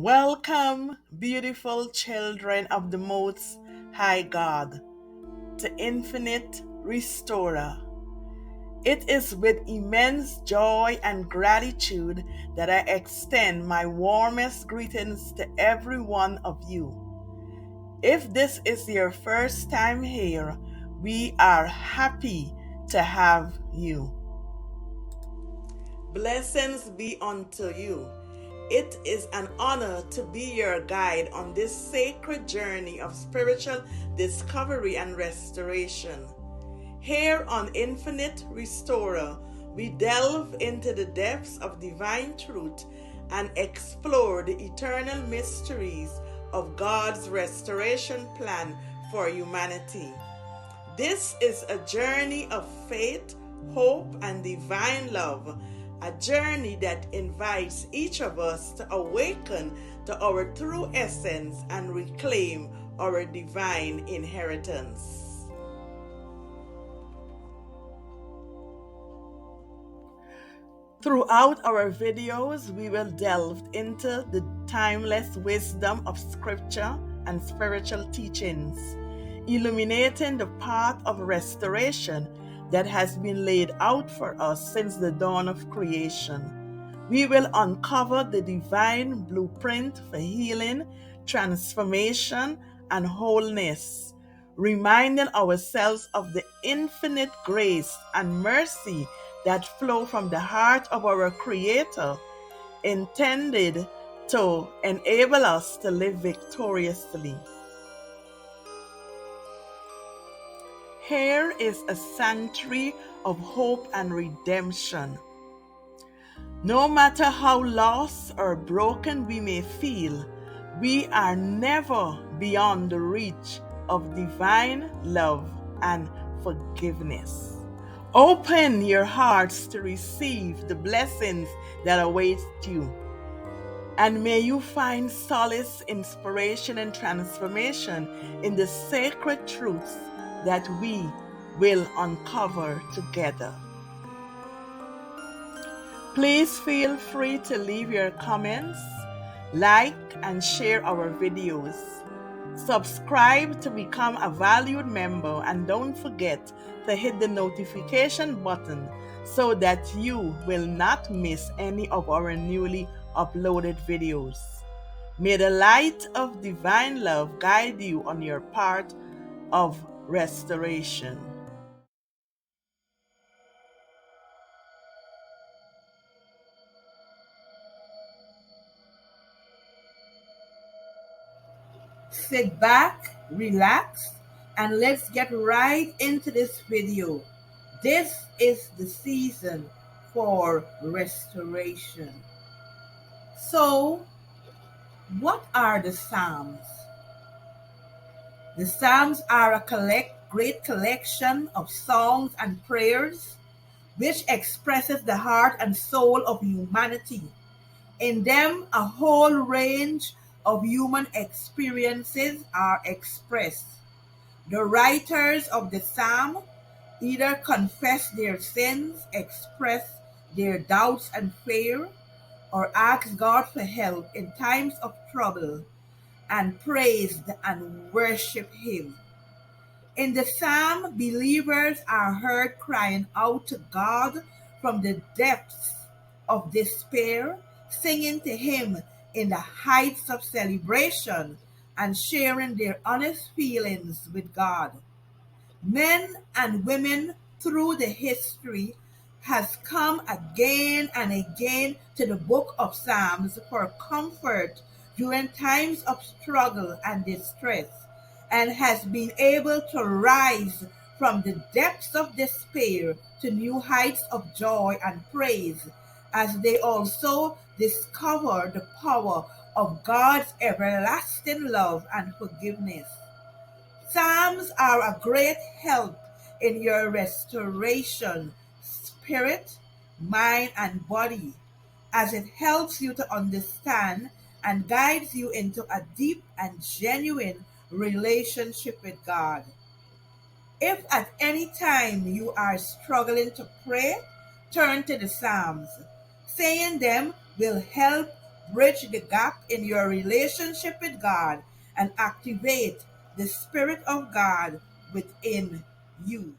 Welcome, beautiful children of the Most High God, to Infinite Restorer. It is with immense joy and gratitude that I extend my warmest greetings to every one of you. If this is your first time here, we are happy to have you. Blessings be unto you. It is an honor to be your guide on this sacred journey of spiritual discovery and restoration. Here on Infinite Restorer, we delve into the depths of divine truth and explore the eternal mysteries of God's restoration plan for humanity. This is a journey of faith, hope, and divine love, a journey that invites each of us to awaken to our true essence and reclaim our divine inheritance. Throughout our videos, we will delve into the timeless wisdom of scripture and spiritual teachings, illuminating the path of restoration that has been laid out for us since the dawn of creation. We will uncover the divine blueprint for healing, transformation, and wholeness, reminding ourselves of the infinite grace and mercy that flow from the heart of our Creator, intended to enable us to live victoriously. Here is a sanctuary of hope and redemption. No matter how lost or broken we may feel, we are never beyond the reach of divine love and forgiveness. Open your hearts to receive the blessings that await you. And may you find solace, inspiration, and transformation in the sacred truths that we will uncover together. Please feel free to leave your comments, like, and share our videos. Subscribe to become a valued member, and don't forget to hit the notification button so that you will not miss any of our newly uploaded videos. May the light of divine love guide you on your path of restoration. Sit back, relax, and let's get right into this video. This is the season for restoration. So, what are the Psalms? The Psalms are a great collection of songs and prayers which expresses the heart and soul of humanity. In them, a whole range of human experiences are expressed. The writers of the psalm either confess their sins, express their doubts and fear, or ask God for help in times of trouble and praise and worship Him. In the psalm, believers are heard crying out to God from the depths of despair, singing to Him in the heights of celebration, and sharing their honest feelings with God. Men and women through the history has come again and again to the book of Psalms for comfort during times of struggle and distress, and has been able to rise from the depths of despair to new heights of joy and praise, as they also discover the power of God's everlasting love and forgiveness. Psalms are a great help in your restoration, spirit, mind, and body, as it helps you to understand and guides you into a deep and genuine relationship with God. If at any time you are struggling to pray, turn to the Psalms. Saying them will help bridge the gap in your relationship with God, and activate the Spirit of God within you.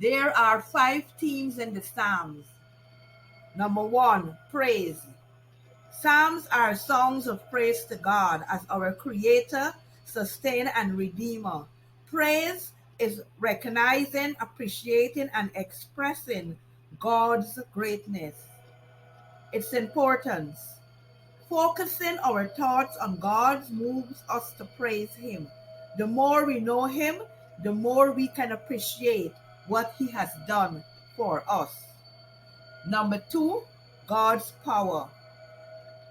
There are 5 themes in the Psalms. Number 1, praise. Psalms are songs of praise to God as our Creator, Sustainer, and Redeemer. Praise is recognizing, appreciating, and expressing God's greatness. Its importance. Focusing our thoughts on God moves us to praise Him. The more we know Him, the more we can appreciate what He has done for us. Number 2, God's power.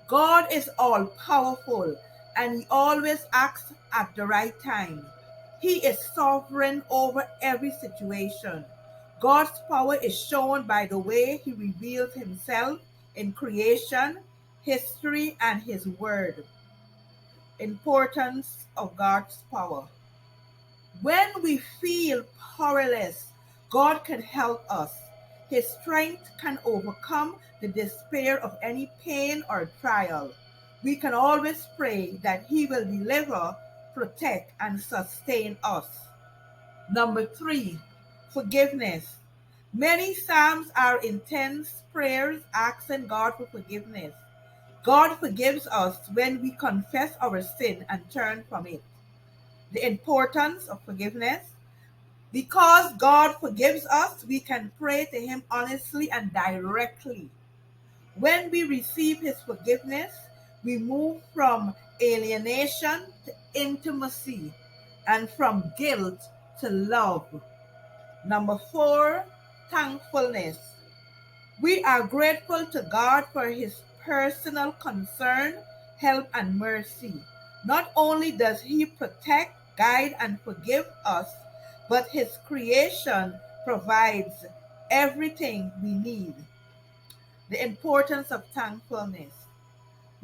God is all powerful and He always acts at the right time. He is sovereign over every situation. God's power is shown by the way He reveals Himself in creation, history, and His Word. Importance of God's power. When we feel powerless, God can help us. His strength can overcome the despair of any pain or trial. We can always pray that He will deliver, protect, and sustain us. Number 3, forgiveness. Many psalms are intense prayers asking God for forgiveness. God forgives us when we confess our sin and turn from it. The importance of forgiveness. Because God forgives us, we can pray to Him honestly and directly. When we receive His forgiveness, we move from alienation to intimacy and from guilt to love. Number 4, thankfulness. We are grateful to God for His personal concern, help, and mercy. Not only does He protect, guide, and forgive us, but His creation provides everything we need. The importance of thankfulness.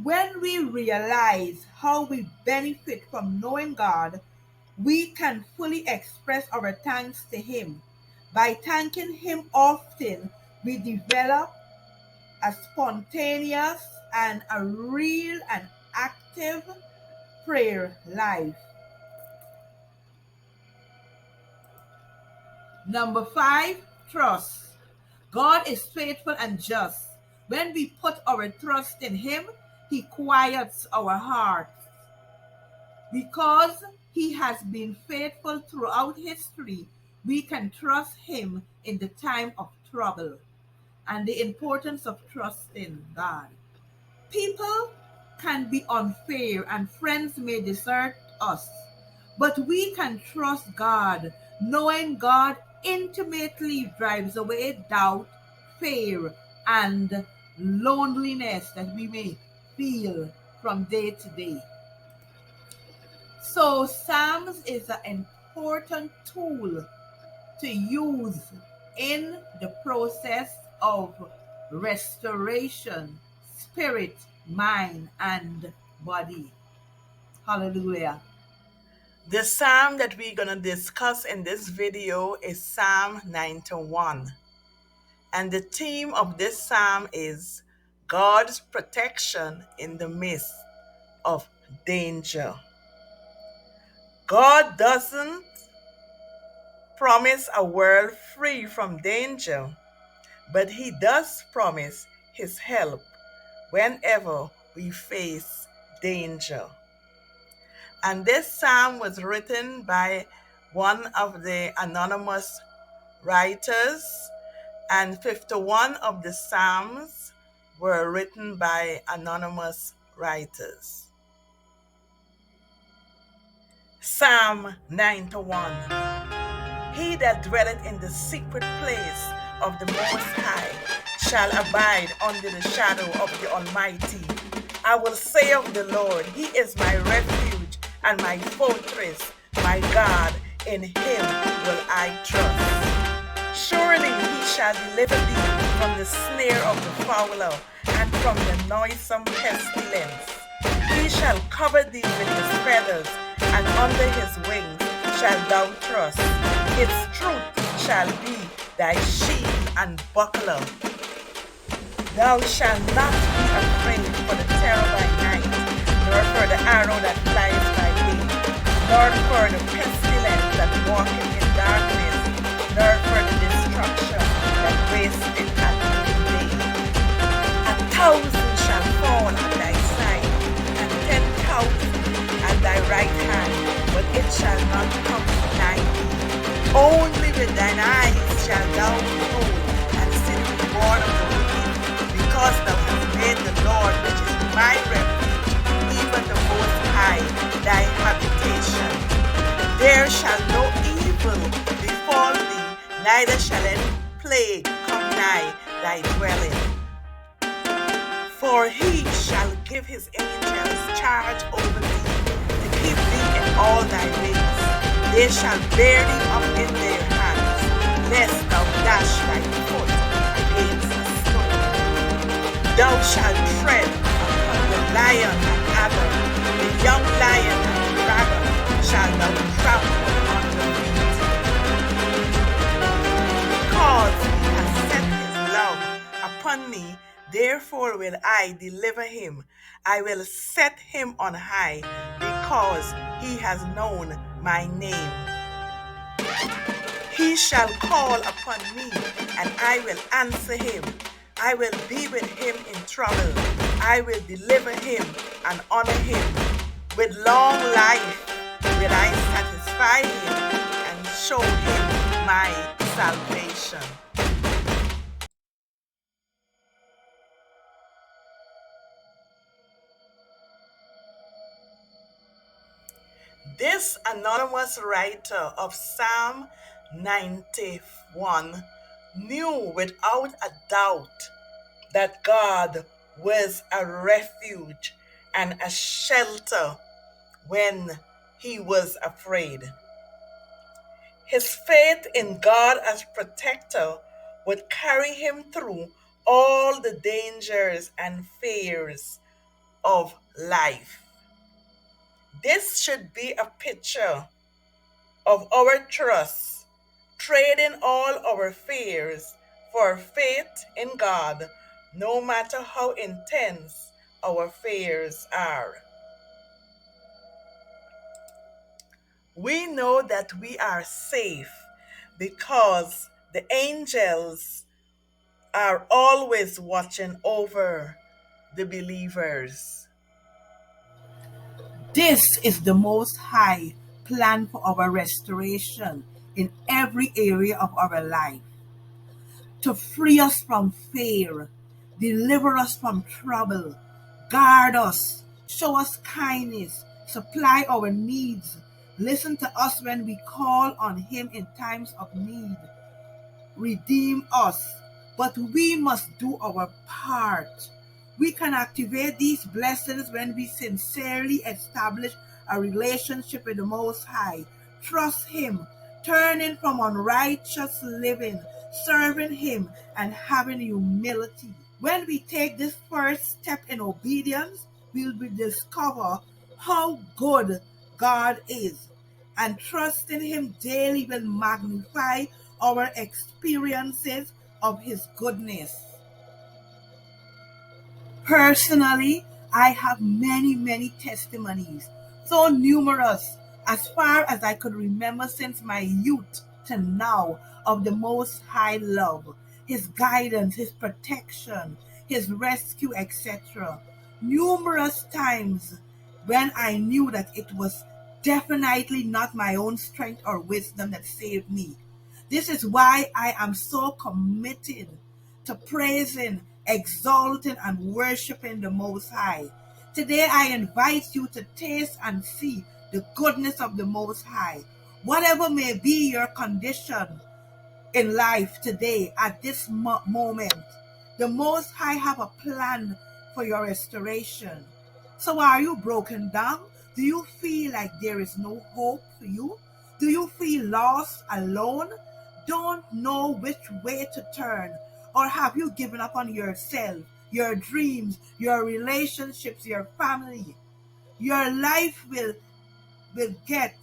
When we realize how we benefit from knowing God, we can fully express our thanks to Him. By thanking Him often, we develop a spontaneous and a real and active prayer life. Number 5, trust. God is faithful and just. When we put our trust in Him, He quiets our hearts. Because He has been faithful throughout history, we can trust Him in the time of trouble. And the importance of trusting God. People can be unfair and friends may desert us, but we can trust God, knowing God intimately drives away doubt, fear, and loneliness that we may feel from day to day. So Psalms is an important tool to use in the process of restoration, spirit, mind, and body. Hallelujah. The psalm that we're going to discuss in this video is Psalm 91. And the theme of this psalm is God's protection in the midst of danger. God doesn't promise a world free from danger, but He does promise His help whenever we face danger. And this psalm was written by one of the anonymous writers, and 51 of the psalms were written by anonymous writers. Psalm 91. He that dwelleth in the secret place of the Most High shall abide under the shadow of the Almighty. I will say of the Lord, He is my refuge and my fortress, my God, in Him will I trust. Surely He shall deliver thee from the snare of the fowler and from the noisome pestilence. He shall cover thee with His feathers, and under His wings shalt thou trust. His truth shall be thy shield and buckler. Thou shalt not be afraid for the terror by night, nor for the arrow that flies by day, nor for the pestilence that walketh in darkness, nor for the destruction that wasteth at noonday. 1,000 shall fall at thy side, and 10,000 at thy right hand, but it shall not come nigh thee. Only with thine eyes shall thou behold and see the reward of the wicked, because thou hast made the Lord, which is my refuge, even the Most High, thy habitation. There shall no evil befall thee, neither shall any plague come nigh thy dwelling. For he shall give his angels charge over thee, to keep thee in all thy ways. They shall bear thee up in their hands, lest thou dash thy foot against a stone. Thou shalt tread upon the lion and adder, the young lion and the dragon shall thou trample under feet. Because he has set his love upon me, therefore will I deliver him. I will set him on high, because he has known my name. He shall call upon me, and I will answer him. I will be with him in trouble. I will deliver him and honor him. With long life will I satisfy him and show him my salvation. This anonymous writer of Psalm 91 knew without a doubt that God was a refuge and a shelter when he was afraid. His faith in God as protector would carry him through all the dangers and fears of life. This should be a picture of our trust, trading all our fears for faith in God, no matter how intense our fears are. We know that we are safe because the angels are always watching over the believers. This is the Most High plan for our restoration in every area of our life, to free us from fear, deliver us from trouble, guard us, show us kindness, supply our needs, listen to us when we call on Him in times of need, redeem us, but we must do our part. We can activate these blessings when we sincerely establish a relationship with the Most High, trust Him, turning from unrighteous living, serving Him, and having humility. When we take this first step in obedience, we will discover how good God is, and trusting Him daily will magnify our experiences of His goodness. Personally, I have many, many testimonies, so numerous as far as I could remember since my youth to now, of the Most High love, His guidance, His protection, His rescue, etc. Numerous times when I knew that it was definitely not my own strength or wisdom that saved me. This is why I am so committed to praising, exalting, and worshiping the Most High. Today I invite you to taste and see the goodness of the Most High. Whatever may be your condition in life today, at this moment, the Most High have a plan for your restoration. So are you broken down? Do you feel like there is no hope for you? Do you feel lost, alone? Don't know which way to turn? Or have you given up on yourself, your dreams, your relationships, your family? Your life will get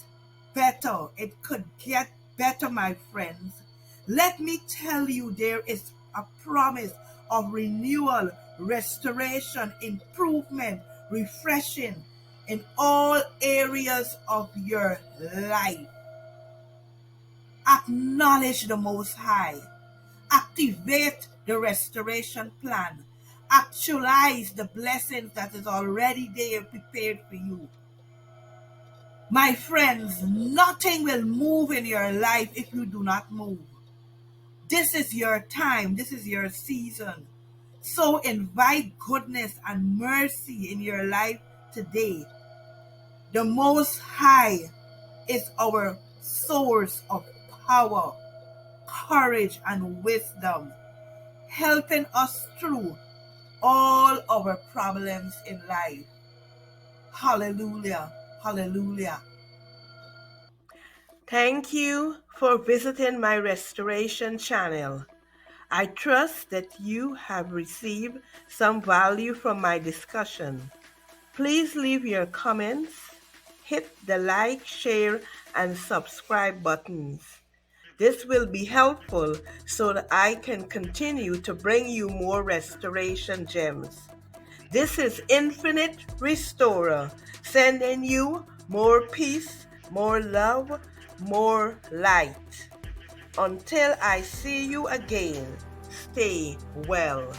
better. It could get better, my friends. Let me tell you, there is a promise of renewal, restoration, improvement, refreshing in all areas of your life. Acknowledge the Most High. Activate the restoration plan. Actualize the blessings that is already there prepared for you. My friends, nothing will move in your life if you do not move. This is your time. This is your season. So invite goodness and mercy in your life today. The Most High is our source of power, courage, and wisdom, helping us through all our problems in life. Hallelujah. Hallelujah. Thank you for visiting my restoration channel. I trust that you have received some value from my discussion. Please leave your comments, hit the like, share, and subscribe buttons. This will be helpful so that I can continue to bring you more restoration gems. This is Infinite Restorer, sending you more peace, more love, more light. Until I see you again, stay well.